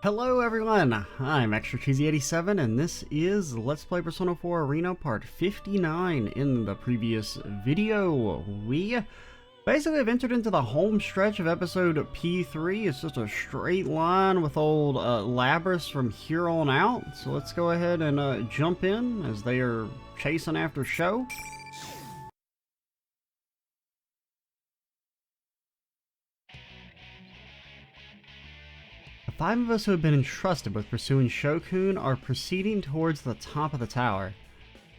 Hello everyone, I'm ExtraCheesy87 and this is Let's Play Persona 4 Arena Part 59. In the previous video, we basically have entered into the home stretch of episode P3. It's just a straight line with old Labrys from here on out. So let's go ahead and jump in as they are chasing after Sho. The five of us who have been entrusted with pursuing Shokun are proceeding towards the top of the tower.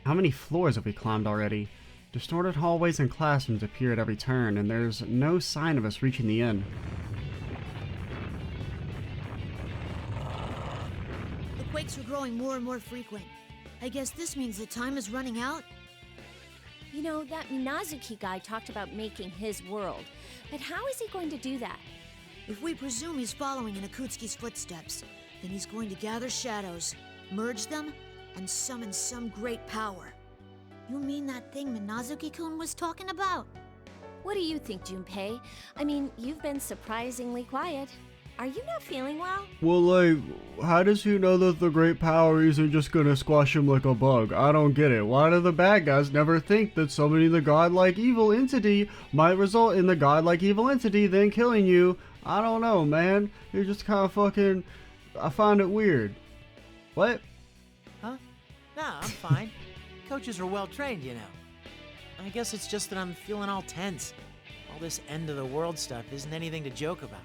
How many floors have we climbed already? Distorted hallways and classrooms appear at every turn, and there's no sign of us reaching the end. The quakes are growing more and more frequent. I guess this means the time is running out? You know, that Minazuki guy talked about making his world, but how is he going to do that? If we presume he's following in Akutsuki's footsteps, then he's going to gather shadows, merge them, and summon some great power. You mean that thing Minazuki-kun was talking about? What do you think, Junpei? I mean, you've been surprisingly quiet. Are you not feeling well? Well, like, how does he know that the great power isn't just gonna squash him like a bug? I don't get it. Why do the bad guys never think that summoning the godlike evil entity might result in the godlike evil entity then killing you? I don't know, man. You're just kind of fucking... I find it weird. What? Huh? Nah, I'm fine. Coaches are well trained, you know. I guess it's just that I'm feeling all tense. All this end of the world stuff isn't anything to joke about.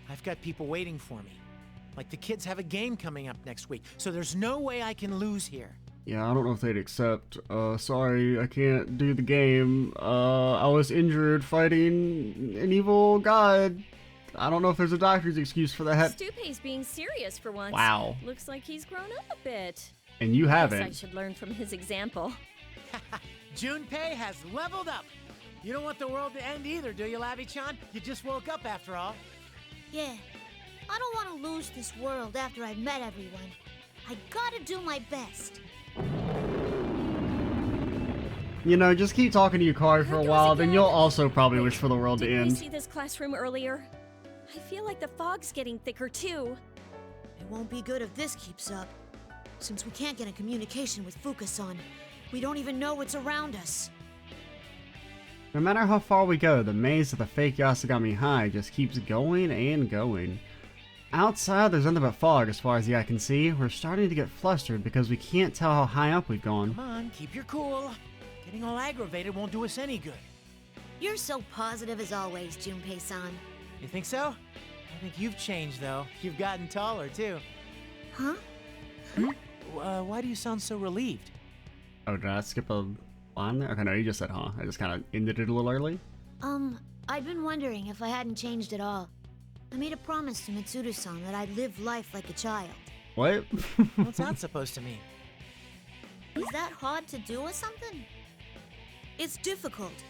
I've got people waiting for me. Like the kids have a game coming up next week, so there's no way I can lose here. Yeah, I don't know if they'd accept. Sorry, I can't do the game. I was injured fighting an evil god. I don't know if there's a doctor's excuse for that. Stupei's being serious for once. Wow. Looks like he's grown up a bit. And you Guess I haven't. should learn from his example. Junpei has leveled up. You don't want the world to end either, do you, Labby-chan? You just woke up after all. Yeah. I don't want to lose this world after I've met everyone. I gotta do my best. You know, just keep talking to Yukari for a while, then you'll also probably wish for the world to Did we end. see this classroom earlier? I feel like the fog's getting thicker too. It won't be good if this keeps up. Since we can't get in communication with Fukasan, we don't even know what's around us. No matter how far we go, the maze of the fake Yasugami High just keeps going and going. Outside, there's nothing but fog as far as the eye can see. We're starting to get flustered because we can't tell how high up we've gone. Come on, keep your cool. Getting all aggravated won't do us any good. You're so positive as always, Junpei-san. You think so? I think you've changed, though. You've gotten taller, too. Huh? Why do you sound so relieved? Oh, did I skip a line there? Okay, no, you just said huh. I just kind of ended it a little early. I'd been wondering if I hadn't changed at all. I made a promise to Mitsuru-san that I'd live life like a child. What? What's that supposed to mean? Is that hard to do or something? It's difficult.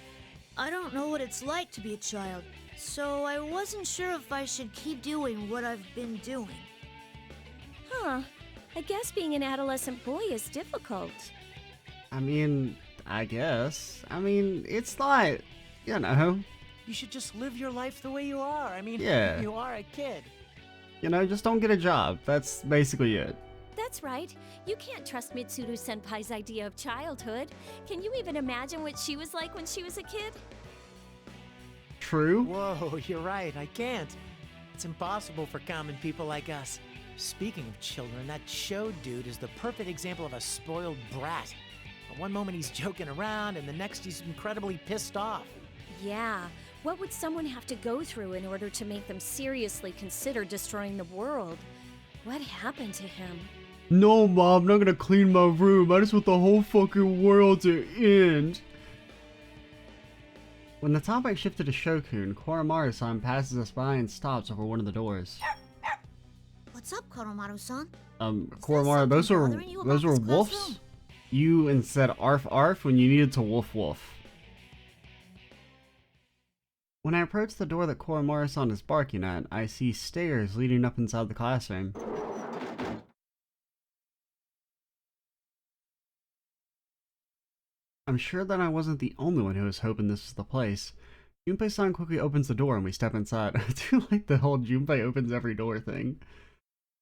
I don't know what it's like to be a child, so I wasn't sure if I should keep doing what I've been doing. Huh. I guess being an adolescent boy is difficult. I mean, I guess. I mean, it's not, you know. You should just live your life the way you are. I mean, Yeah. You are a kid. You know, just don't get a job. That's basically it. That's right. You can't trust Mitsuru Senpai's idea of childhood. Can you even imagine what she was like when she was a kid? True. Whoa, you're right. I can't. It's impossible for common people like us. Speaking of children, that Sho dude is the perfect example of a spoiled brat. At one moment he's joking around, and the next he's incredibly pissed off. Yeah. What would someone have to go through in order to make them seriously consider destroying the world? What happened to him? No, Mom, I'm not gonna clean my room. I just want the whole fucking world to end. When the topic shifted to Shokun, Koromaru-san passes us by and stops over one of the doors. What's up, Koromaru-san? Koromaru, those bothering you were about this wolves? classroom? You instead arf arf when you needed to woof woof. When I approach the door that Koromaru-san is barking at, I see stairs leading up inside the classroom. I'm sure that I wasn't the only one who was hoping this was the place. Junpei-san quickly opens the door and we step inside. I do like the whole Junpei opens every door thing.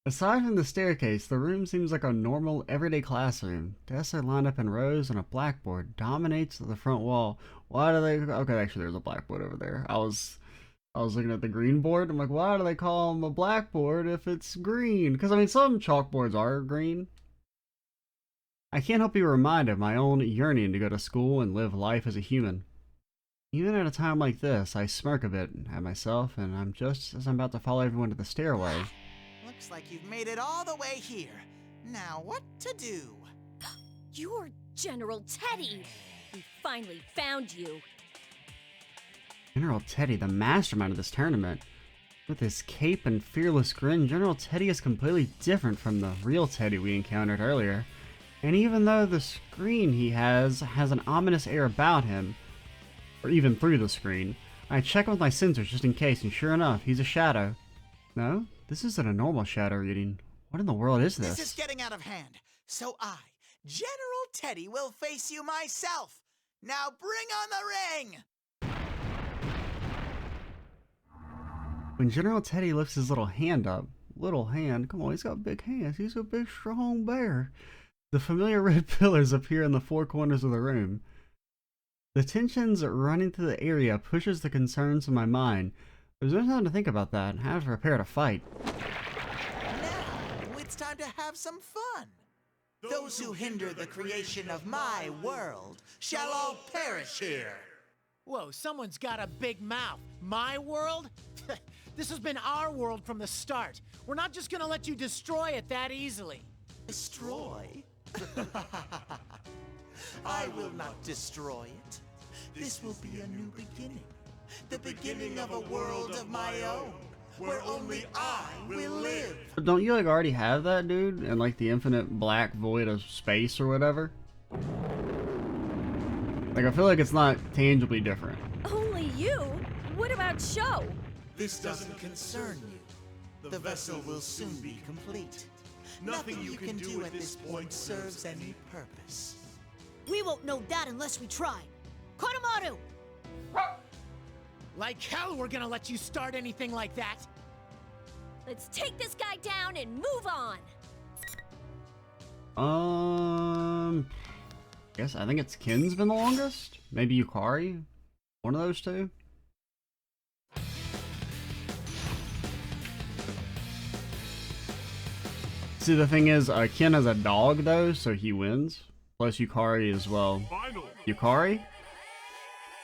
Aside from the staircase, the room seems like a normal, everyday classroom. Desks are lined up in rows and a blackboard dominates the front wall. Why do they... Okay, actually there's a blackboard over there. I was looking at the green board. I'm like, why do they call them a blackboard if it's green? Because, I mean, some chalkboards are green. I can't help be reminded of my own yearning to go to school and live life as a human. Even at a time like this, I smirk a bit at myself, and I'm just as I'm about to follow everyone to the stairway. Looks like you've made it all the way here. Now what to do? You're General Teddy! We finally found you. General Teddy, the mastermind of this tournament. With his cape and fearless grin, General Teddy is completely different from the real Teddy we encountered earlier. And even though the screen he has an ominous air about him, or even through the screen, I check with my sensors just in case, and sure enough, he's a shadow. No, this isn't a normal shadow reading. What in the world is this? This is getting out of hand. So I, General Teddy, will face you myself. Now bring on the ring! When General Teddy lifts his little hand up, come on, he's got big hands, he's a big strong bear. The familiar red pillars appear in the four corners of the room. The tensions running through the area pushes the concerns in my mind. There's no time to think about that, and how to prepare to fight. Now it's time to have some fun. Those who hinder the creation of my world shall all perish here. Whoa, someone's got a big mouth. My world? This has been our world from the start. We're not just gonna let you destroy it that easily. Destroy? I will not destroy it. This will be a new beginning. The beginning of a world of my own, where only I will live. Don't you like already have that, dude? And like the infinite black void of space or whatever? Like, I feel like it's not tangibly different. Only you? What about Show? This doesn't concern you. The vessel will soon be complete. Nothing you can do at this point serves any purpose. We won't know that unless we try. Konomaru! Like hell we're gonna let you start anything like that. Let's take this guy down and move on. I think it's Ken's been the longest. Maybe Yukari? One of those two? See, the thing is, Ken has a dog though, so he wins. Plus Yukari as well. Yukari?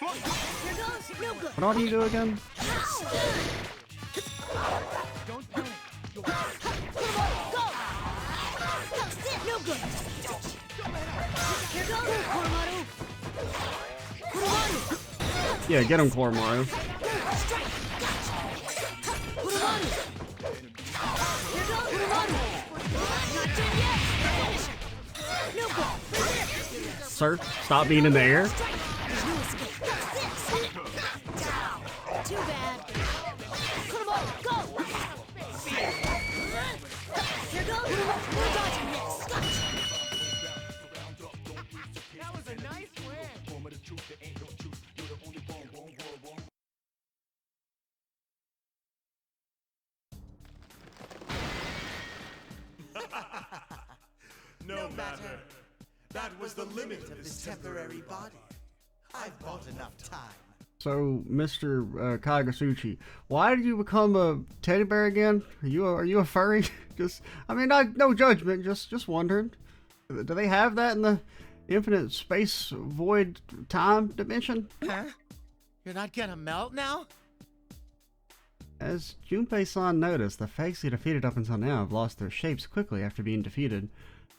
What all do you do again? Don't panic. No good. Here goes Konomaru. Konomaru. Yeah, get him, Koromaru. Strike. Konomaru. Here goes Konomaru. Not dead yet. Finish him. No good. Sir, stop being in the air. There's no escape. Too bad. Konomaru, go. Here goes. We're dodging this. That was a nice win. No matter. That was the limit of this temporary body. I've bought enough time. So, Mr. Kagasuchi, why did you become a teddy bear again? Are you a furry? No judgment, just wondering. Do they have that in the infinite space void time dimension? Huh? You're not gonna melt now? As Junpei-san noticed, the fakes he defeated up until now have lost their shapes quickly after being defeated,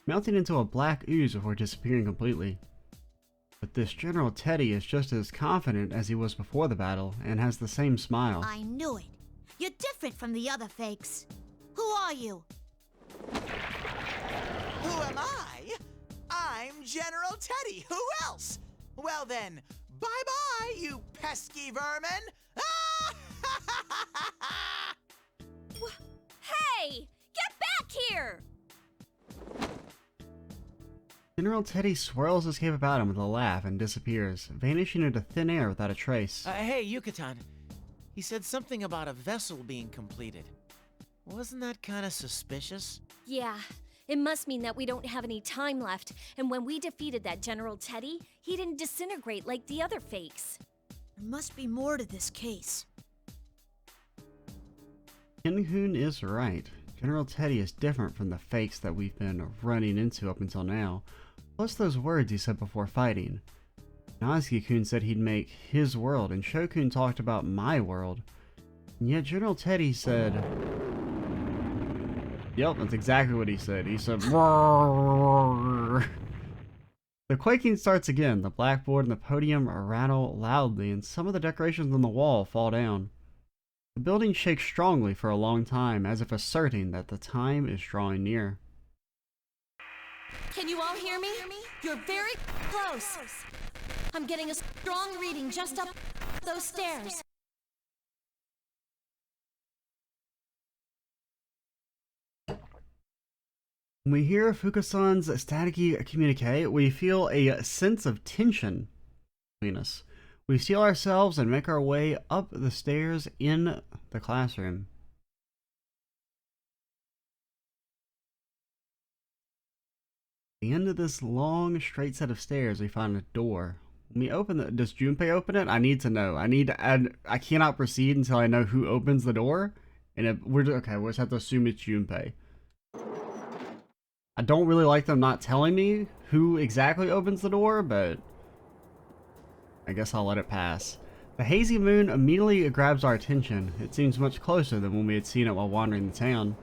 melting into a black ooze before disappearing completely. But this General Teddy is just as confident as he was before the battle, and has the same smile. I knew it. You're different from the other fakes. Who are you? Who am I? I'm General Teddy. Who else? Well then, bye-bye, you pesky vermin! Hey! Get back here! General Teddy swirls his cape about him with a laugh and disappears, vanishing into thin air without a trace. Hey, Yucatan. He said something about a vessel being completed. Wasn't that kind of suspicious? Yeah, it must mean that we don't have any time left, and when we defeated that General Teddy, he didn't disintegrate like the other fakes. There must be more to this case. Ken-kun is right. General Teddy is different from the fakes that we've been running into up until now. Plus those words he said before fighting. Natsuki-kun said he'd make his world, and Shokun talked about my world. And yet General Teddy said... Yep, that's exactly what he said. He said... Roar. The quaking starts again. The blackboard and the podium rattle loudly, and some of the decorations on the wall fall down. The building shakes strongly for a long time, as if asserting that the time is drawing near. Can you all hear me? You're very close. I'm getting a strong reading just up those stairs. When we hear Fukasan's staticky communique, we feel a sense of tension between us. We steel ourselves and make our way up the stairs in the classroom. At the end of this long, straight set of stairs, we find a door. When we open it, does Junpei open it? I need to know. I cannot proceed until I know who opens the door. And if we'll just have to assume it's Junpei. I don't really like them not telling me who exactly opens the door, but I guess I'll let it pass. The hazy moon immediately grabs our attention. It seems much closer than when we had seen it while wandering the town.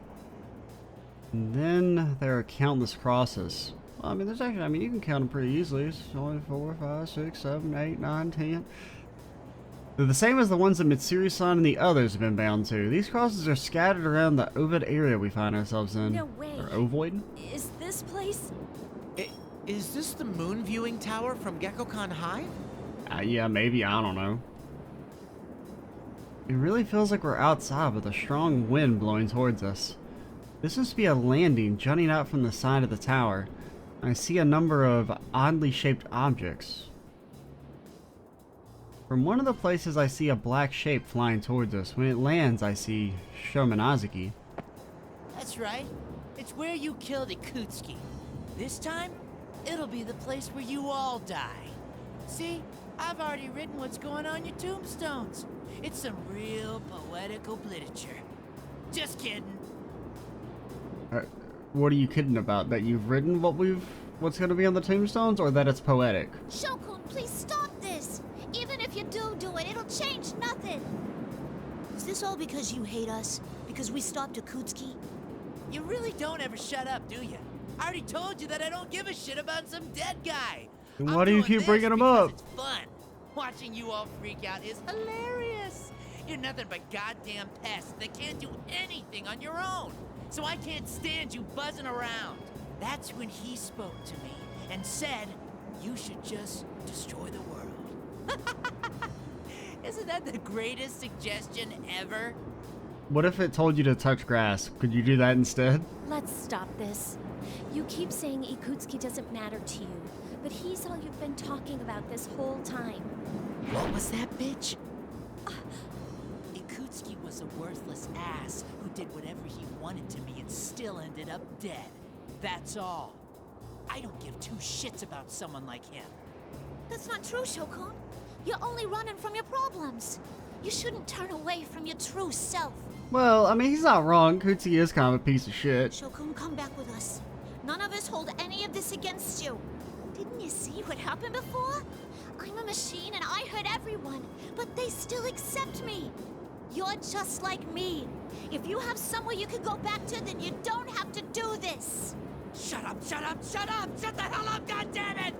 And then there are countless crosses. Well, I mean, you can count them pretty easily. It's only 4, 5, 6, 7, 8, 9, 10. They're the same as the ones that Mitsuru-san and the others have been bound to. These crosses are scattered around the ovoid area we find ourselves in. No way. Or ovoid? Is this place? Is this the moon viewing tower from Gekkokan High? Yeah, maybe. I don't know. It really feels like we're outside with a strong wind blowing towards us. This must be a landing jutting out from the side of the tower. I see a number of oddly shaped objects. From one of the places I see a black shape flying towards us. When it lands, I see Shominazuki. That's right. It's where you killed Ikutsuki. This time, it'll be the place where you all die. See, I've already written what's going on your tombstones. It's some real poetic obliterature. Just kidding. What are you kidding about? That you've written what's going to be on the tombstones, or that it's poetic? Shokun, please stop this! Even if you do it, it'll change nothing! Is this all because you hate us? Because we stopped Ikutsuki? You really don't ever shut up, do you? I already told you that I don't give a shit about some dead guy. Then why do you keep bringing him up? It's fun. Watching you all freak out is hilarious. You're nothing but goddamn pests that can't do anything on your own. So I can't stand you buzzing around. That's when he spoke to me and said, you should just destroy the world. Isn't that the greatest suggestion ever? What if it told you to touch grass? Could you do that instead? Let's stop this. You keep saying Ikutsuki doesn't matter to you, but he's all you've been talking about this whole time. What was that, bitch? Ikutsuki was a worthless ass who did whatever he wanted to me and still ended up dead. That's all. I don't give two shits about someone like him. That's not true, Shokun. You're only running from your problems. You shouldn't turn away from your true self. Well, I mean, he's not wrong. Kutsuki is kind of a piece of shit. Shokun, come back with us. None of us hold any of this against you. Didn't you see what happened before? I'm a machine and I hurt everyone, but they still accept me. You're just like me. If you have somewhere you can go back to, then you don't have to do this. Shut up, shut up, shut up! Shut the hell up, goddammit!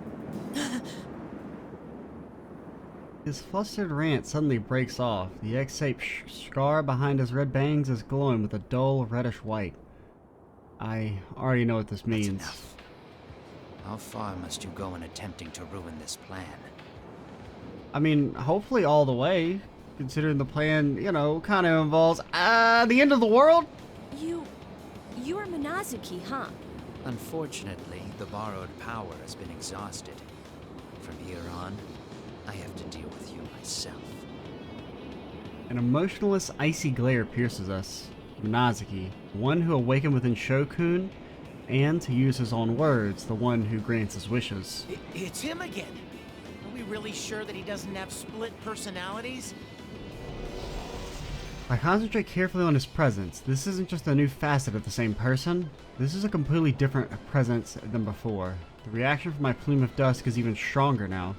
His flustered rant suddenly breaks off. The X-shaped scar behind his red bangs is glowing with a dull reddish white. I already know what this means. That's enough. How far must you go in attempting to ruin this plan? I mean, hopefully all the way, considering the plan, you know, kind of involves, the end of the world? You're Minazuki, huh? Unfortunately, the borrowed power has been exhausted. From here on, I have to deal with you myself. An emotionless, icy glare pierces us. Minazuki, the one who awakened within Shokun, and, to use his own words, the one who grants his wishes. It's him again. Are we really sure that he doesn't have split personalities? I concentrate carefully on his presence. This isn't just a new facet of the same person. This is a completely different presence than before. The reaction from my plume of dust is even stronger now.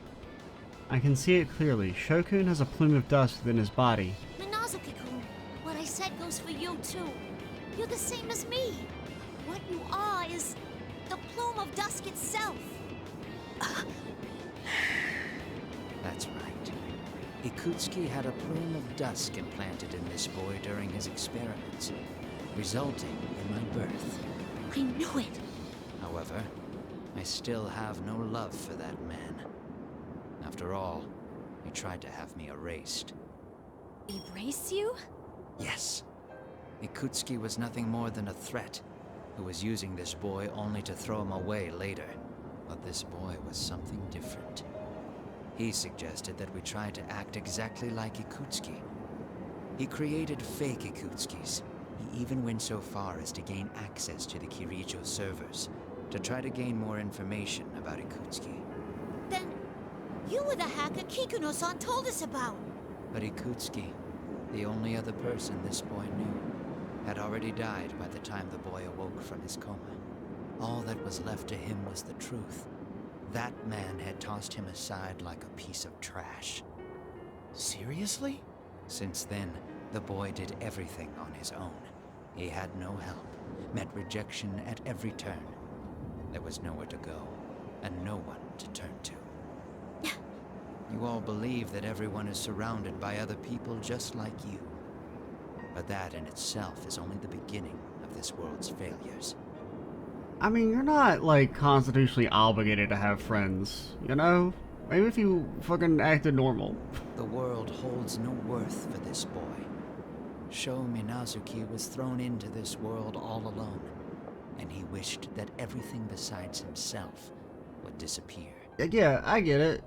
I can see it clearly. Shokun has a plume of dust within his body. Minazuki-kun, what I said goes for you too. You're the same as me. What you are is the plume of dusk itself. That's right. Ikutsuki had a plume of dusk implanted in this boy during his experiments, resulting in my birth. I knew it. However, I still have no love for that man. After all, he tried to have me erased. Erase you? Yes. Ikutsuki was nothing more than a threat, who was using this boy only to throw him away later. But this boy was something different. He suggested that we try to act exactly like Ikutsuki. He created fake Ikutskis. He even went so far as to gain access to the Kirijo servers, to try to gain more information about Ikutsuki. Then you were the hacker Kikuno-san told us about. But Ikutsuki, the only other person this boy knew, had already died by the time the boy awoke from his coma. All that was left to him was the truth. That man had tossed him aside like a piece of trash. Seriously? Since then, the boy did everything on his own. He had no help, met rejection at every turn. There was nowhere to go, and no one to turn to. You all believe that everyone is surrounded by other people just like you. But that in itself is only the beginning of this world's failures. I mean, you're not, like, constitutionally obligated to have friends, you know? Maybe if you fucking acted normal. The world holds no worth for this boy. Sho Minazuki was thrown into this world all alone, and he wished that everything besides himself would disappear. Yeah, I get it.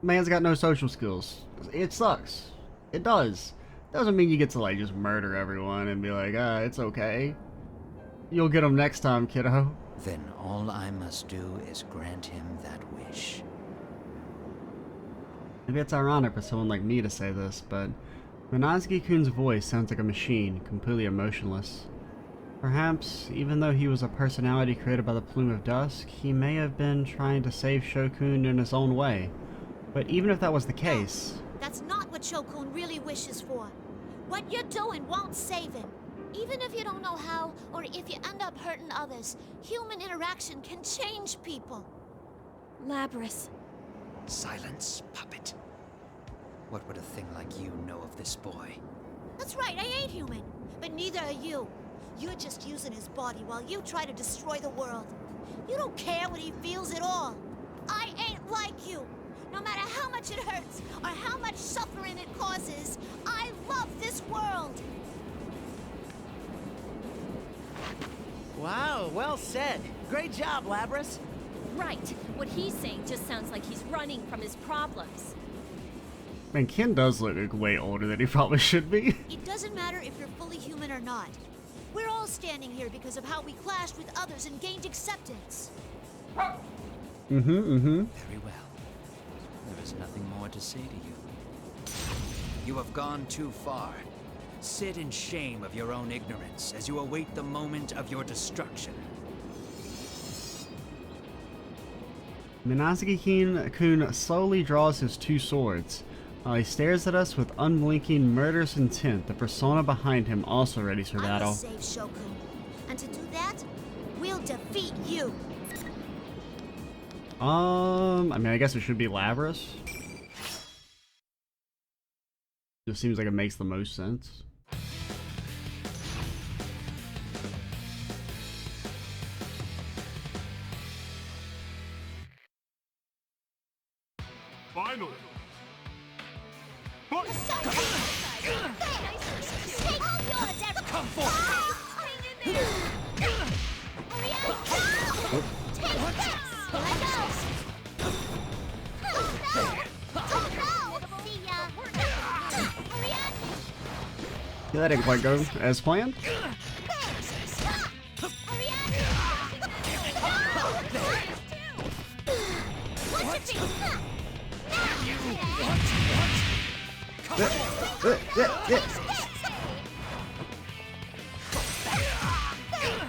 Man's got no social skills. It sucks. It does. Doesn't mean you get to, like, just murder everyone and be like, it's okay. You'll get them next time, kiddo. Then all I must do is grant him that wish. Maybe it's ironic for someone like me to say this, but Minazuki-kun's voice sounds like a machine, completely emotionless. Perhaps, even though he was a personality created by the Plume of Dusk, he may have been trying to save Shokun in his own way. But even if that was the case... That's not what Shokun really wishes for. What you're doing won't save him. Even if you don't know how, or if you end up hurting others, human interaction can change people. Labrys. Silence, puppet. What would a thing like you know of this boy? That's right, I ain't human. But neither are you. You're just using his body while you try to destroy the world. You don't care what he feels at all. I ain't like you. No matter how much it hurts, or how much suffering it causes, I love this world. Wow, well said. Great job, Labrys. Right. What he's saying just sounds like he's running from his problems. Man, Ken does look like way older than he probably should be. It doesn't matter if you're fully human or not. We're all standing here because of how we clashed with others and gained acceptance. Very well. There is nothing more to say to you. You have gone too far. Sit in shame of your own ignorance as you await the moment of your destruction. Minazuki-kun slowly draws his two swords. While he stares at us with unblinking, murderous intent, the persona behind him also readies for I battle. will save Shokun. And to do that, we'll defeat you. I mean, I guess it should be Labrys. Just seems like it makes the most sense. Finally! Come forth! Hang in there! Hurry up! Take this! Let go! Oh no! Oh no! See ya! Hurry up! That didn't quite go as planned.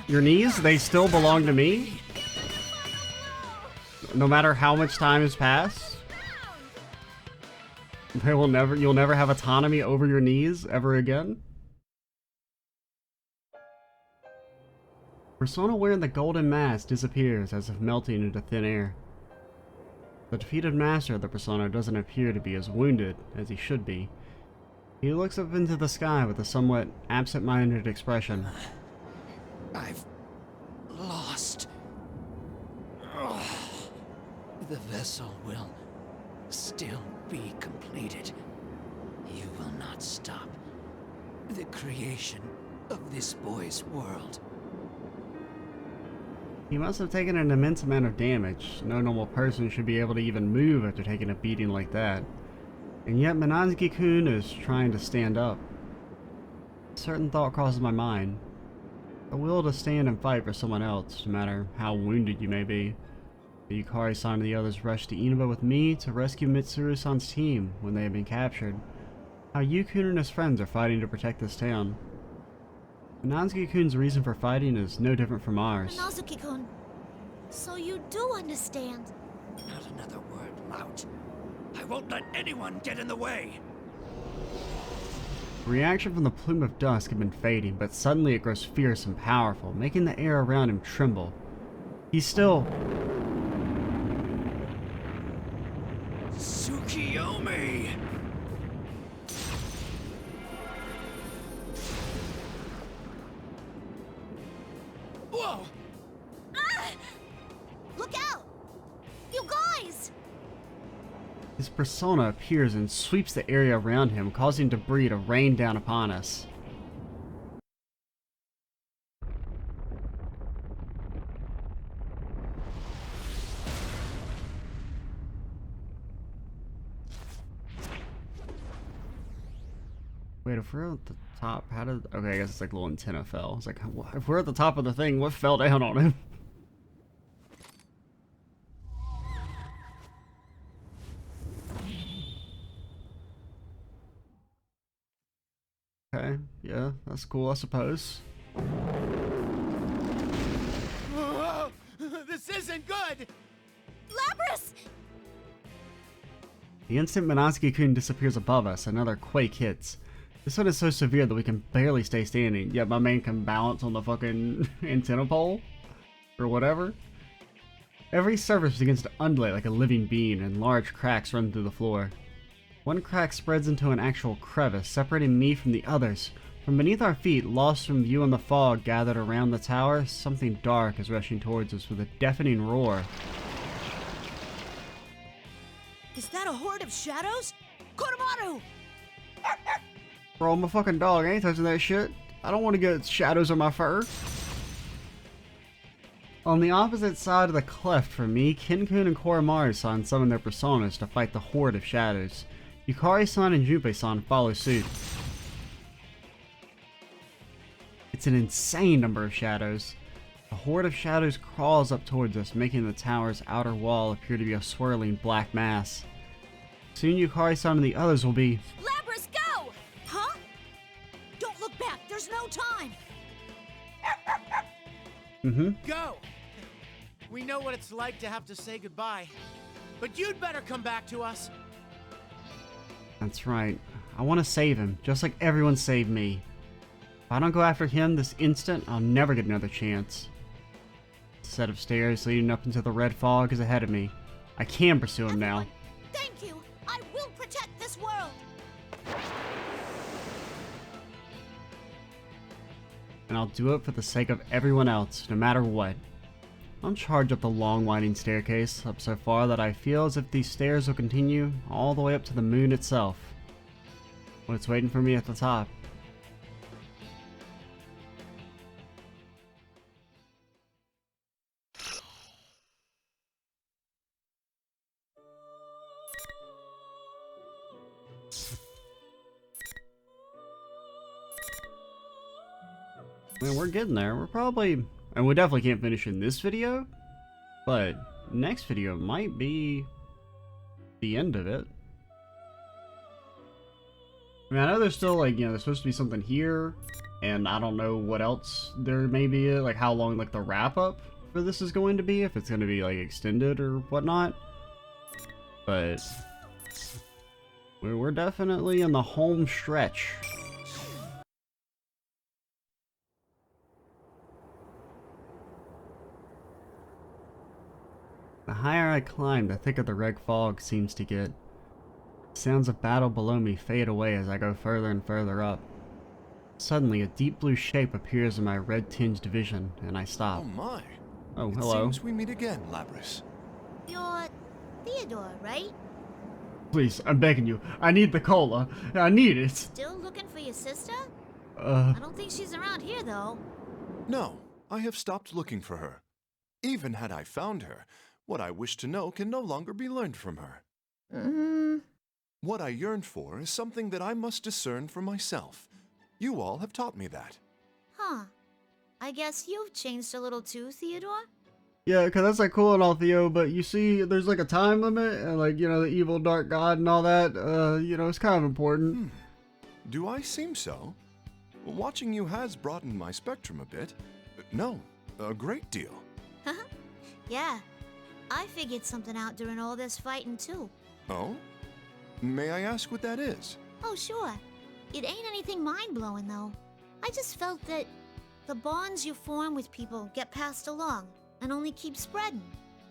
Your knees, they still belong to me? No matter how much time has passed? You'll never have autonomy over your knees ever again? Persona wearing the golden mask disappears as if melting into thin air. The defeated master of the persona doesn't appear to be as wounded as he should be. He looks up into the sky with a somewhat absent-minded expression. I've lost. The vessel will still be completed. You will not stop the creation of this boy's world. He must have taken an immense amount of damage. No normal person should be able to even move after taking a beating like that. And yet Minazuki-kun is trying to stand up. A certain thought crosses my mind. The will to stand and fight for someone else, no matter how wounded you may be. The Yukari-san and the others rushed to Inaba with me to rescue Mitsuru-san's team when they had been captured. How Yu-kun and his friends are fighting to protect this town. Minazuki-kun's reason for fighting is no different from ours. Minazuki-kun, so you do understand. Not another word, lout. I won't let anyone get in the way. The reaction from the plume of dusk had been fading, but suddenly it grows fierce and powerful, making the air around him tremble. He's still... Tsukiyomi! Whoa! Look out! You guys! His persona appears and sweeps the area around him, causing debris to rain down upon us. Wait, if we're at the top, how did... Okay, I guess it's like a little antenna fell. It's like, if we're at the top of the thing, what fell down on him? Okay, yeah, that's cool, I suppose. This isn't good! Labrys! The instant Minazuki-kun disappears above us, another quake hits. This one is so severe that we can barely stay standing, yet my man can balance on the fucking antenna pole? Or whatever. Every surface begins to undulate like a living being, and large cracks run through the floor. One crack spreads into an actual crevice, separating me from the others. From beneath our feet, lost from view in the fog gathered around the tower, something dark is rushing towards us with a deafening roar. Is that a horde of shadows? Koromaru! Bro, I'm a fucking dog, I ain't touching that shit. I don't want to get shadows on my fur. On the opposite side of the cleft from me, Ken-kun and Koromaru-san summon their personas to fight the horde of shadows. Yukari-san and Junpei-san follow suit. It's an insane number of shadows. The horde of shadows crawls up towards us, making the tower's outer wall appear to be a swirling black mass. Soon Yukari-san and the others will be... Labrys, go! Huh? Don't look back, there's no time! Go! We know what it's like to have to say goodbye, but you'd better come back to us. That's right. I want to save him, just like everyone saved me. If I don't go after him this instant, I'll never get another chance. A set of stairs leading up into the red fog is ahead of me. I can pursue him now. Thank you! I will protect this world! And I'll do it for the sake of everyone else, no matter what. I'll charge up the long winding staircase, up so far that I feel as if these stairs will continue all the way up to the moon itself. What's waiting for me at the top? I mean, we're getting there. We're probably, and we definitely can't finish in this video, but next video might be the end of it. I mean, I know there's still, like, you know, there's supposed to be something here, and I don't know what else there may be, like how long, like, the wrap-up for this is going to be, if it's going to be, like, extended or whatnot. But we're definitely in the home stretch. The higher I climb, the thicker the red fog seems to get. Sounds of battle below me fade away as I go further and further up. Suddenly, a deep blue shape appears in my red-tinged vision, and I stop. Oh my. Oh, It hello. seems we meet again, Labrys. You're Theodore, right? Please, I'm begging you. I need the cola. I need it. Still looking for your sister? Uh, I don't think she's around here, though. No, I have stopped looking for her. Even had I found her, what I wish to know can no longer be learned from her. What I yearn for is something that I must discern for myself. You all have taught me that. Huh. I guess you've changed a little too, Theodore? yeah, because that's like cool and all, Theo, but you see, there's like a time limit, and like, you know, the evil dark god and all that, you know, it's kind of important. Do I seem so? Watching you has broadened my spectrum a bit. No, a great deal. Yeah. I figured something out during all this fighting, too. Oh? May I ask what that is? Oh, sure. It ain't anything mind-blowing, though. I just felt that the bonds you form with people get passed along and only keep spreading.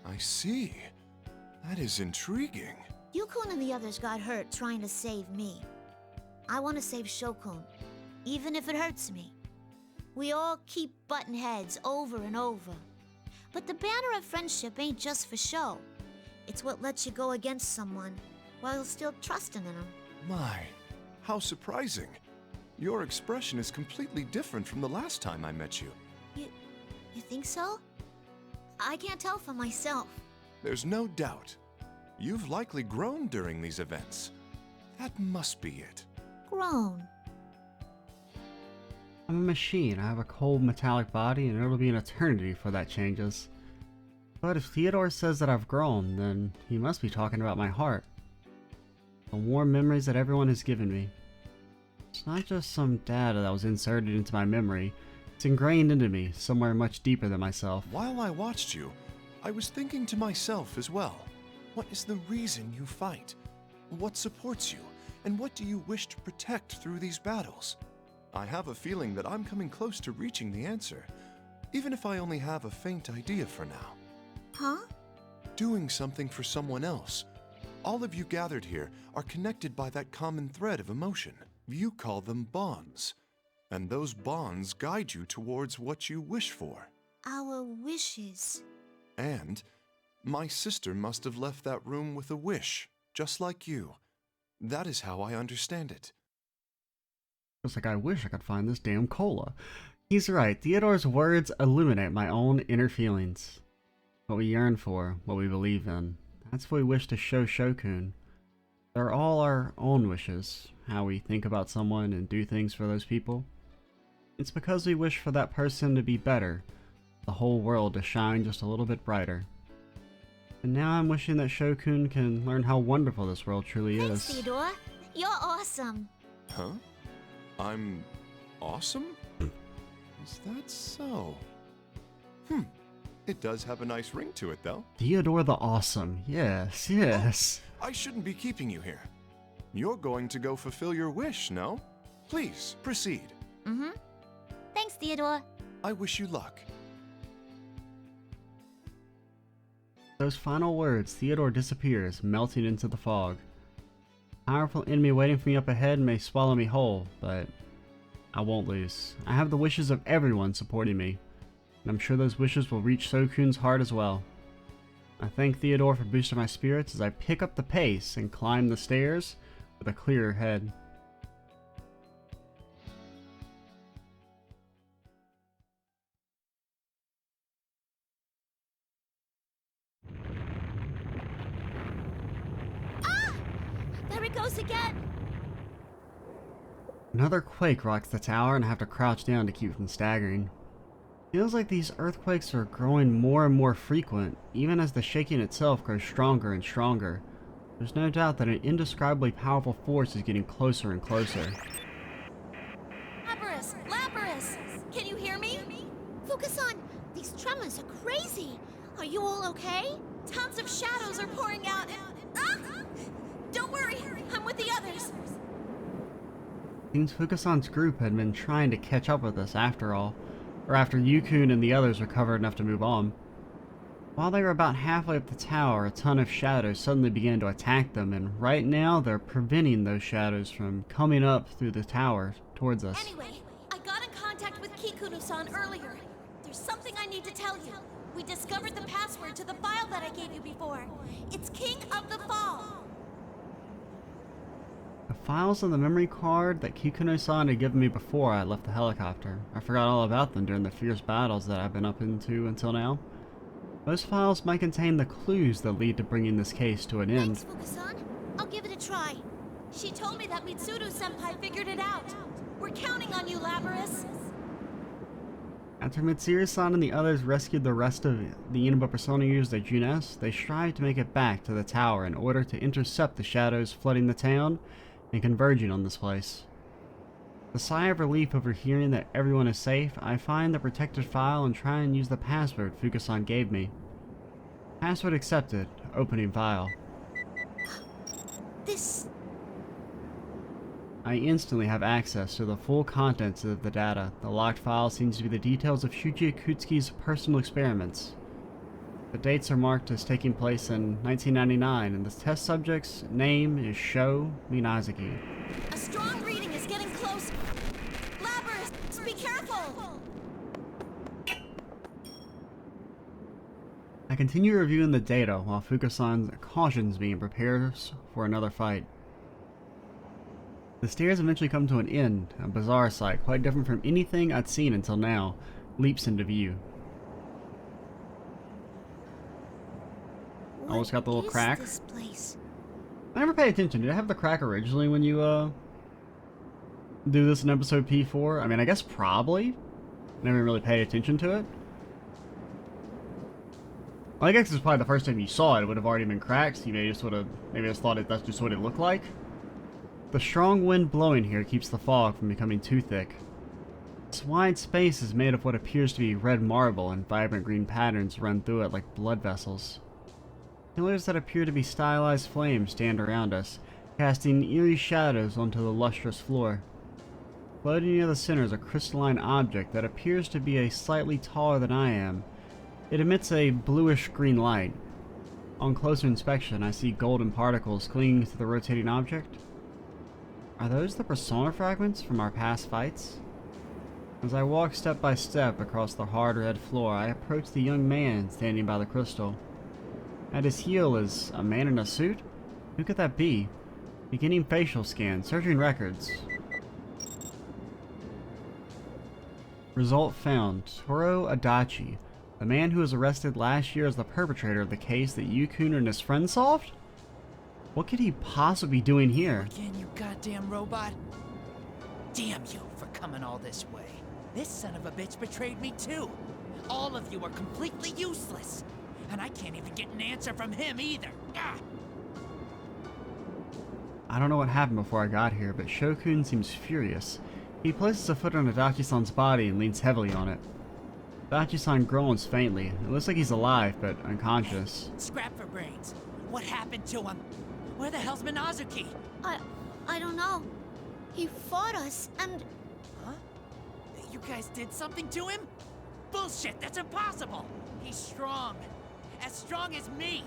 I see. That is intriguing. Yukon and the others got hurt trying to save me. I want to save Shokun, even if it hurts me. We all keep butting heads over and over. But the banner of friendship ain't just for show. It's what lets you go against someone while still trusting in them. My, how surprising. Your expression is completely different from the last time I met you. You think so? I can't tell for myself. There's no doubt. You've likely grown during these events. That must be it. Grown. I'm a machine. I have a cold metallic body, and it'll be an eternity before that changes. But if Theodore says that I've grown, then he must be talking about my heart. The warm memories that everyone has given me. It's not just some data that was inserted into my memory. It's ingrained into me, somewhere much deeper than myself. While I watched you, I was thinking to myself as well. What is the reason you fight? What supports you? And what do you wish to protect through these battles? I have a feeling that I'm coming close to reaching the answer, even if I only have a faint idea for now. Huh? Doing something for someone else. All of you gathered here are connected by that common thread of emotion. You call them bonds. And those bonds guide you towards what you wish for. Our wishes. And my sister must have left that room with a wish, just like you. That is how I understand it. It's like I wish I could find this damn cola. He's right. Theodore's words illuminate my own inner feelings. What we yearn for, what we believe in. That's what we wish to show Shokun. They're all our own wishes, how we think about someone and do things for those people. It's because we wish for that person to be better, the whole world to shine just a little bit brighter. And now I'm wishing that Shokun can learn how wonderful this world truly Thanks, is. Theodore. You're awesome. Huh? I'm awesome? Is that so? It does have a nice ring to it, though. Theodore the Awesome. Yes, yes. I shouldn't be keeping you here. You're going to go fulfill your wish, no? Please, proceed. Thanks, Theodore. I wish you luck. Those final words, Theodore disappears, melting into the fog. A powerful enemy waiting for me up ahead may swallow me whole, but I won't lose. I have the wishes of everyone supporting me, and I'm sure those wishes will reach Shokun's heart as well. I thank Theodore for boosting my spirits as I pick up the pace and climb the stairs with a clearer head. There it goes again. Another quake rocks the tower and I have to crouch down to keep from staggering. Feels like these earthquakes are growing more and more frequent, even as the shaking itself grows stronger and stronger. There's no doubt that an indescribably powerful force is getting closer and closer. Labrys! Labrys! Can you hear me? Fukusan, these tremors are crazy. Are you all okay? Tons of shadows are pouring out and... Ah! Don't worry, I'm with the others. Seems Fukusan's group had been trying to catch up with us after all, or after Yukun and the others recovered enough to move on. While they were about halfway up the tower, a ton of shadows suddenly began to attack them, and right now they're preventing those shadows from coming up through the tower towards us. Anyway, I got in contact with Kikuno-san earlier. There's something I need to tell you. We discovered the password to the file that I gave you before. It's King of the Fall. The files on the memory card that Kikuno-san had given me before I left the helicopter. I forgot all about them during the fierce battles that I've been up into until now. Those files might contain the clues that lead to bringing this case to an end. Thanks, Fukusan. I'll give it a try. She told me that Mitsuru-senpai figured it out. We're counting on you, Labrys. After Mitsuru-san and the others rescued the rest of the Inaba Persona users at Junes, they strive to make it back to the tower in order to intercept the shadows flooding the town and converging on this place. The sigh of relief over hearing that everyone is safe, I find the protected file and try and use the password Fukusan gave me. Password accepted. Opening file. This... I instantly have access to the full contents of the data. The locked file seems to be the details of Shuji Akutsuki's personal experiments. The dates are marked as taking place in 1999, and the test subject's name is Sho Minazuki. A strong reading is getting close. Labrys, be careful! I continue reviewing the data while Fukusan cautions me and prepares for another fight. The stairs eventually come to an end. A bizarre sight, quite different from anything I'd seen until now, leaps into view. Almost got the little crack. This place? I never paid attention. Did it have the crack originally when you do this in episode P4? I mean, I guess probably. Never really paid attention to it. Well, I guess it's probably the first time you saw it. It would have already been cracked. So you maybe just thought that's just what it looked like. The strong wind blowing here keeps the fog from becoming too thick. This wide space is made of what appears to be red marble, and vibrant green patterns run through it like blood vessels. Pillars that appear to be stylized flames stand around us, casting eerie shadows onto the lustrous floor. Floating near the center is a crystalline object that appears to be slightly taller than I am. It emits a bluish-green light. On closer inspection, I see golden particles clinging to the rotating object. Are those the persona fragments from our past fights? As I walk step by step across the hard red floor, I approach the young man standing by the crystal. At his heel is a man in a suit? Who could that be? Beginning facial scan, searching records. Result found. Toro Adachi, the man who was arrested last year as the perpetrator of the case that Yukun and his friend solved? What could he possibly be doing here? Again, you goddamn robot. Damn you for coming all this way. This son of a bitch betrayed me too. All of you are completely useless. And I can't even get an answer from him either. Ah! I don't know what happened before I got here, but Shokun seems furious. He places a foot on Adachi-san's body and leans heavily on it. Adachi-san groans faintly. It looks like he's alive, but unconscious. Scrap for brains. What happened to him? Where the hell's Minazuki? I don't know. He fought us, and... Huh? You guys did something to him? Bullshit, that's impossible! He's strong. As strong as me.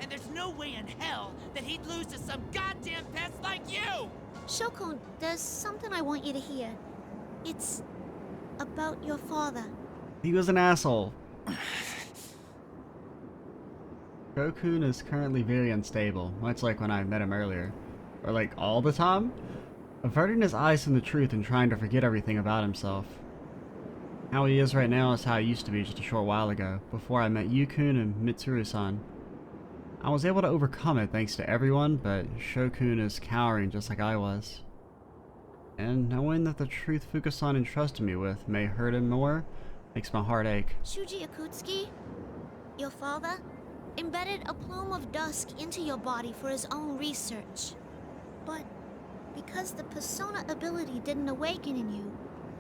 And there's no way in hell that he'd lose to some goddamn pest like you! Shokun, there's something I want you to hear. It's about your father. He was an asshole. Shokun is currently very unstable, much like when I met him earlier. Or like all the time? Averting his eyes from the truth and trying to forget everything about himself. How he is right now is how he used to be just a short while ago, before I met Yukun and Mitsuru-san. I was able to overcome it thanks to everyone, but Shokun is cowering just like I was. And knowing that the truth Fukasan entrusted me with may hurt him more makes my heart ache. Shuji Akutsuki, your father, embedded a plume of dusk into your body for his own research. But because the persona ability didn't awaken in you,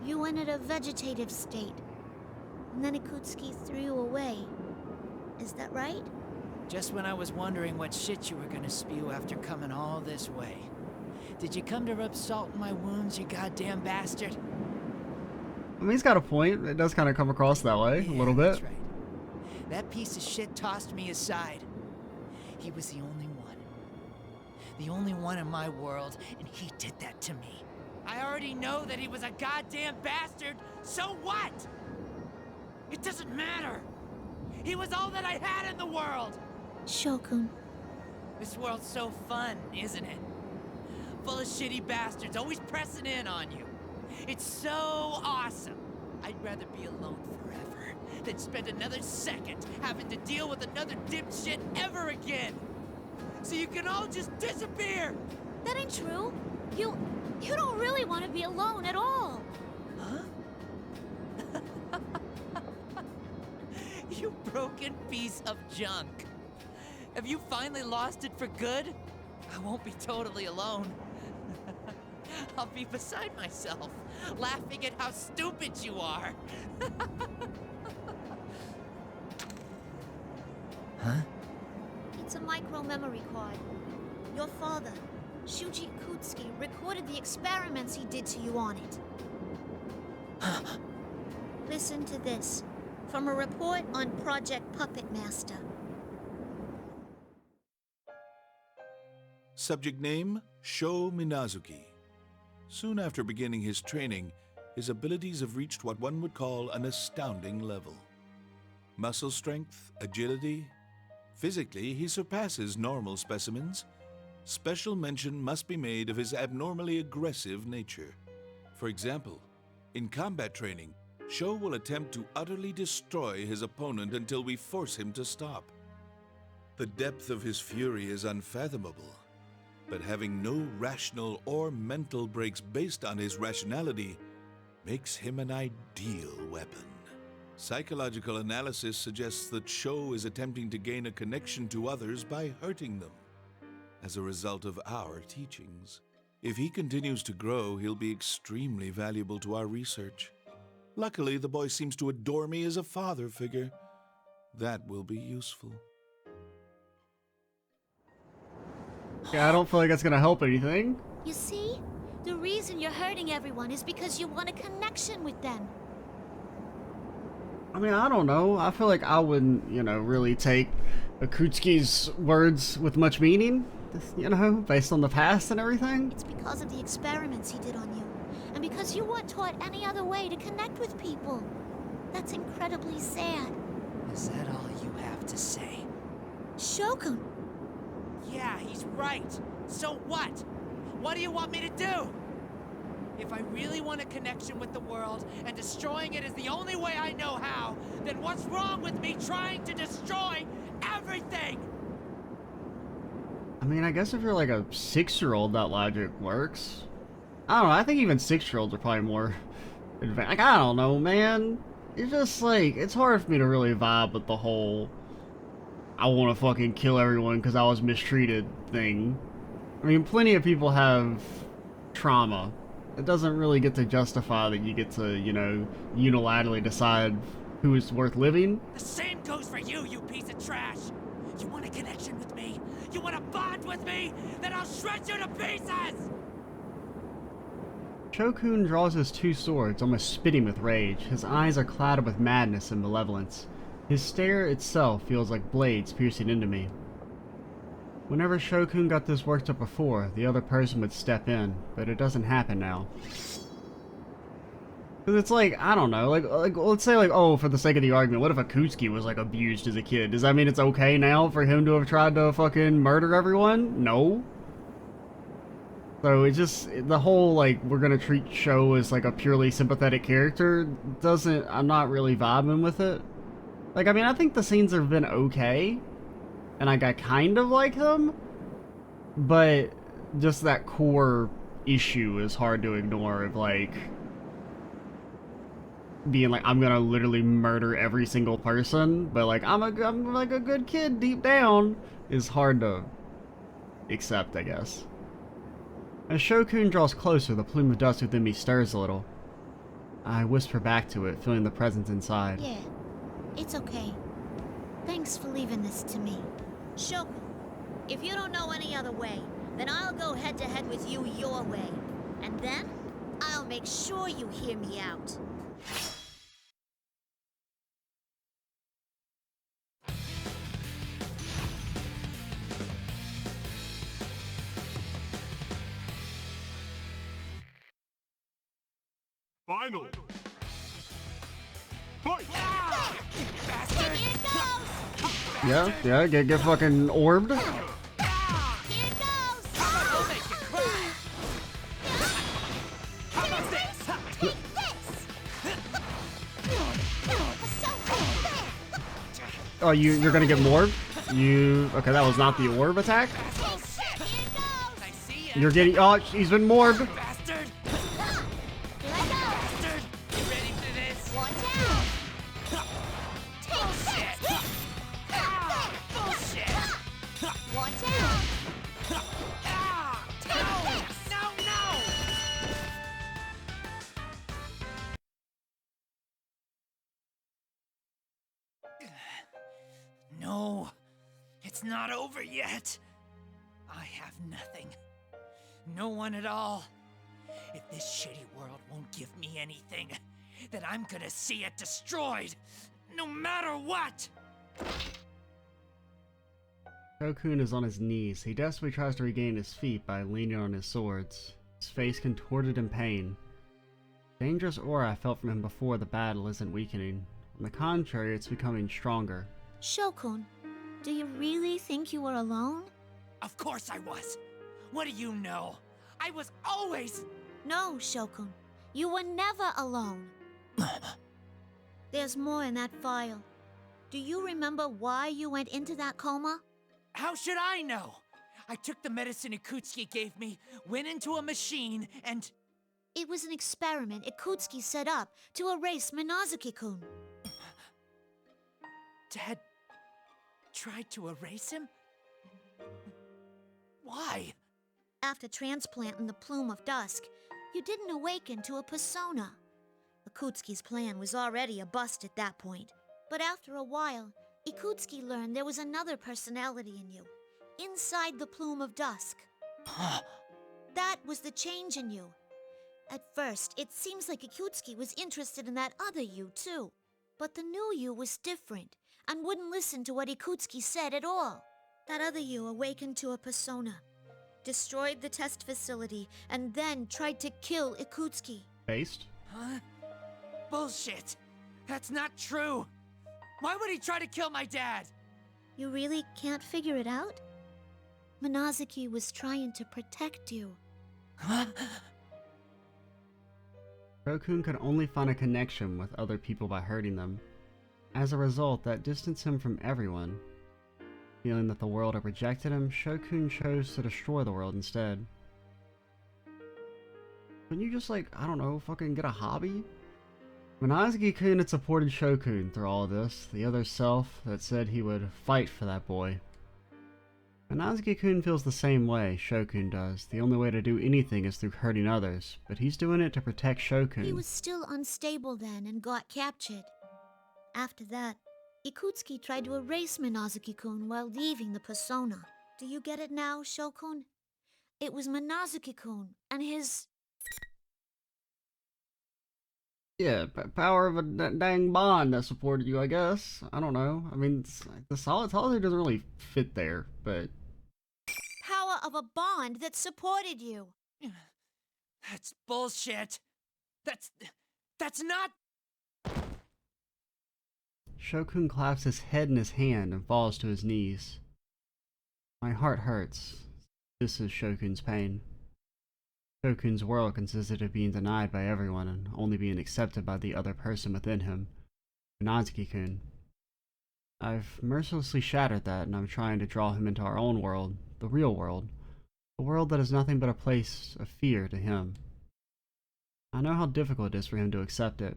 you entered a vegetative state. And then Akutsuki threw you away. Is that right? Just when I was wondering what shit you were gonna spew after coming all this way. Did you come to rub salt in my wounds, you goddamn bastard? I mean, he's got a point. It does kind of come across that way, a little bit. That's right. That piece of shit tossed me aside. He was the only one. The only one in my world, and he did that to me. I already know that he was a goddamn bastard, so what? It doesn't matter. He was all that I had in the world. Shokun. This world's so fun, isn't it? Full of shitty bastards always pressing in on you. It's so awesome. I'd rather be alone forever than spend another second having to deal with another dipshit ever again. So you can all just disappear. That ain't true. You don't really want to be alone at all. Huh? You broken piece of junk. Have you finally lost it for good? I won't be totally alone. I'll be beside myself, laughing at how stupid you are. Huh? It's a micro memory card. Your father, Shuji Akutsuki, recorded the experiments he did to you on it. Listen to this, from a report on Project Puppet Master. Subject name, Sho Minazuki. Soon after beginning his training, his abilities have reached what one would call an astounding level. Muscle strength, agility. Physically, he surpasses normal specimens. Special mention must be made of his abnormally aggressive nature. For example, in combat training, Sho will attempt to utterly destroy his opponent until we force him to stop. The depth of his fury is unfathomable, but having no rational or mental breaks based on his rationality makes him an ideal weapon. Psychological analysis suggests that Sho is attempting to gain a connection to others by hurting them. As a result of our teachings, if he continues to grow, he'll be extremely valuable to our research. Luckily, the boy seems to adore me as a father figure. That will be useful. Yeah, I don't feel like that's gonna help anything. You see? The reason you're hurting everyone is because you want a connection with them. I mean, I don't know. I feel like I wouldn't, really take Akutsuki's words with much meaning, based on the past and everything. It's because of the experiments he did on you, and because you weren't taught any other way to connect with people. That's incredibly sad. Is that all you have to say? Shokun! Yeah, he's right. So what? What do you want me to do? If I really want a connection with the world, and destroying it is the only way I know how, then what's wrong with me trying to destroy everything? I mean, I guess if you're like a 6-year-old, that logic works. I don't know, I think even 6-year-olds are probably more advanced. Like, I don't know, man. It's just like, it's hard for me to really vibe with the whole I want to fucking kill everyone because I was mistreated thing. I mean, plenty of people have trauma. It doesn't really get to justify that you get to, unilaterally decide who is worth living. The same goes for you, you piece of trash. You want a connection with me? You want to bond with me? Then I'll shred you to pieces! Shokun draws his 2 swords, almost spitting with rage. His eyes are clouded with madness and malevolence. His stare itself feels like blades piercing into me. Whenever Shokun got this worked up before, the other person would step in, but it doesn't happen now. Cause it's like, I don't know, like let's say oh, for the sake of the argument, what if Akutsuki was like abused as a kid? Does that mean it's okay now for him to have tried to fucking murder everyone? No. So it's just, the whole we're gonna treat Sho as like a purely sympathetic character I'm not really vibing with it. Like, I mean, I think the scenes have been okay, and I kind of like them, but just that core issue is hard to ignore of, like, being like, I'm gonna literally murder every single person, but like, I'm like a good kid deep down, is hard to accept, I guess. As Shokun draws closer, the plume of dust within me stirs a little. I whisper back to it, feeling the presence inside. Yeah, it's okay. Thanks for leaving this to me. Shokun, if you don't know any other way, then I'll go head-to-head with you your way. And then, I'll make sure you hear me out. Final. Fight! Here it goes! Yeah, get fucking orbed. Here it goes! I'll make you cry. How about this? Take this! Oh, you're gonna get morbed? Okay, that was not the orb attack. Oh shit! Here it goes! I see ya. You're getting, oh, he's been morbed. Bastard! Here I go! Bastard! You ready for this? Watch out! Take this! Bullshit! Watch out! Ah! Take this! No, no! No, it's not over yet. I have nothing. No one at all. If this shitty world won't give me anything, then I'm gonna see it destroyed, no matter what! Shokun is on his knees. He desperately tries to regain his feet by leaning on his swords, his face contorted in pain. Dangerous aura I felt from him before the battle isn't weakening. On the contrary, it's becoming stronger. Shokun, do you really think you were alone? Of course I was! What do you know? I was always... No, Shokun. You were never alone. There's more in that file. Do you remember why you went into that coma? How should I know? I took the medicine Ikutsuki gave me, went into a machine, and... It was an experiment Ikutsuki set up to erase Minazuki-kun. Dad tried to erase him? Why? After transplanting the plume of dusk, you didn't awaken to a persona. Ikutsuki's plan was already a bust at that point. But after a while, Ikutsuki learned there was another personality in you, inside the plume of dusk. That was the change in you. At first, it seems like Ikutsuki was interested in that other you, too. But the new you was different, and wouldn't listen to what Ikutsuki said at all. That other you awakened to a persona, destroyed the test facility, and then tried to kill Ikutsuki. Based? Huh? Bullshit! That's not true! Why would he try to kill my dad? You really can't figure it out? Minazuki was trying to protect you. Huh? Shokun could only find a connection with other people by hurting them. As a result, that distanced him from everyone. Feeling that the world had rejected him, Shokun chose to destroy the world instead. Couldn't you just, like, I don't know, fucking get a hobby? Minazuki-kun had supported Shokun through all of this, the other self that said he would fight for that boy. Minazuki-kun feels the same way Shokun does. The only way to do anything is through hurting others, but he's doing it to protect Shokun. He was still unstable then and got captured. After that, Ikutsuki tried to erase Minazuki-kun while leaving the persona. Do you get it now, Shokun? It was Minazuki-kun and his... Yeah, power of a dang bond that supported you, I guess. I don't know. I mean, the solitary doesn't really fit there, but... Power of a bond that supported you. That's bullshit. That's not... Shokun claps his head in his hand and falls to his knees. My heart hurts. This is Shokun's pain. Shokun's world consisted of being denied by everyone and only being accepted by the other person within him, Minazuki-kun. I've mercilessly shattered that, and I'm trying to draw him into our own world, the real world, A world that is nothing but a place of fear to him. I know how difficult it is for him to accept it.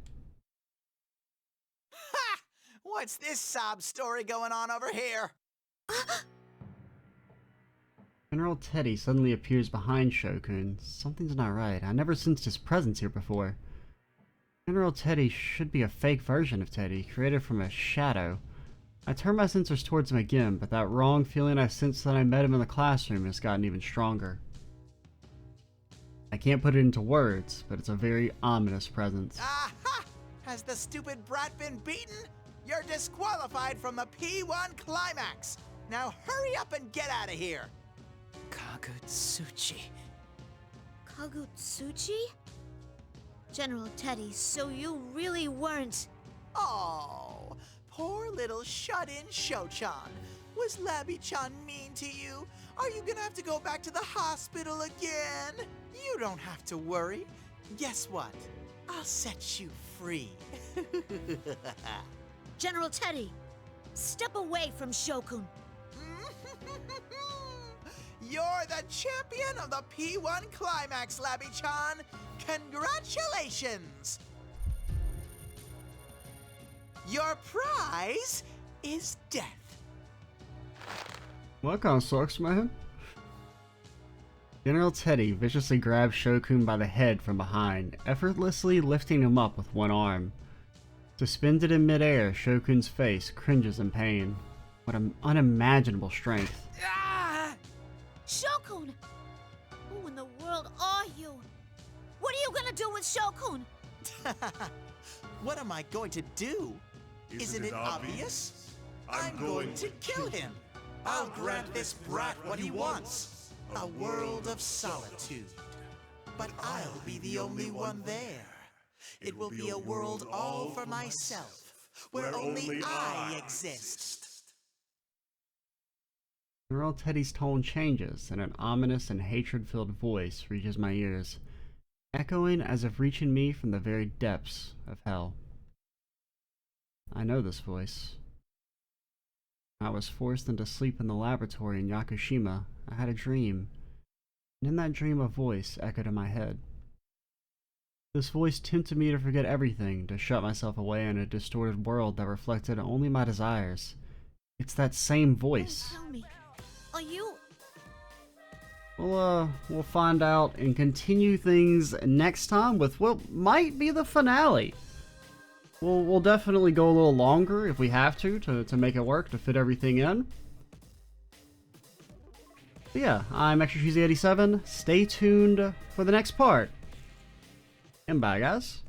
Ha! What's this sob story going on over here? General Teddy suddenly appears behind Shokun. Something's not right. I never sensed his presence here before. General Teddy should be a fake version of Teddy, created from a shadow. I turn my sensors towards him again, but that wrong feeling I sensed that I met him in the classroom has gotten even stronger. I can't put it into words, but it's a very ominous presence. Aha! Has the stupid brat been beaten? You're disqualified from the P1 Climax! Now hurry up and get out of here! Kagutsuchi. Kagutsuchi? General Teddy, so you really weren't... Oh, poor little shut-in Sho-chan. Was Labby-chan mean to you? Are you gonna have to go back to the hospital again? You don't have to worry. Guess what? I'll set you free. General Teddy, step away from Shokun. You're the champion of the P1 Climax, Labby-chan! Congratulations! Your prize is death. Well, that kind of sucks, man. General Teddy viciously grabs Shokun by the head from behind, effortlessly lifting him up with one arm. Suspended in midair, Shokun's face cringes in pain. What an unimaginable strength. Shokun! Who in the world are you? What are you gonna do with Shokun? What am I going to do? Isn't it obvious? I'm going to kill him. I'll grant this brat what he wants. A world of solitude. But I'll be the only one there. It will be a world all for myself, where only I exist. General Teddy's tone changes, and an ominous and hatred-filled voice reaches my ears, echoing as if reaching me from the very depths of hell. I know this voice. I was forced into sleep in the laboratory in Yakushima. I had a dream, and in that dream a voice echoed in my head. This voice tempted me to forget everything, to shut myself away in a distorted world that reflected only my desires. It's that same voice. Tell me, are you... We'll find out and continue things next time with what might be the finale. We'll definitely go a little longer if we have to make it work, to fit everything in. But yeah, I'm Extra Cheesy 87. Stay tuned for the next part. And bye, guys.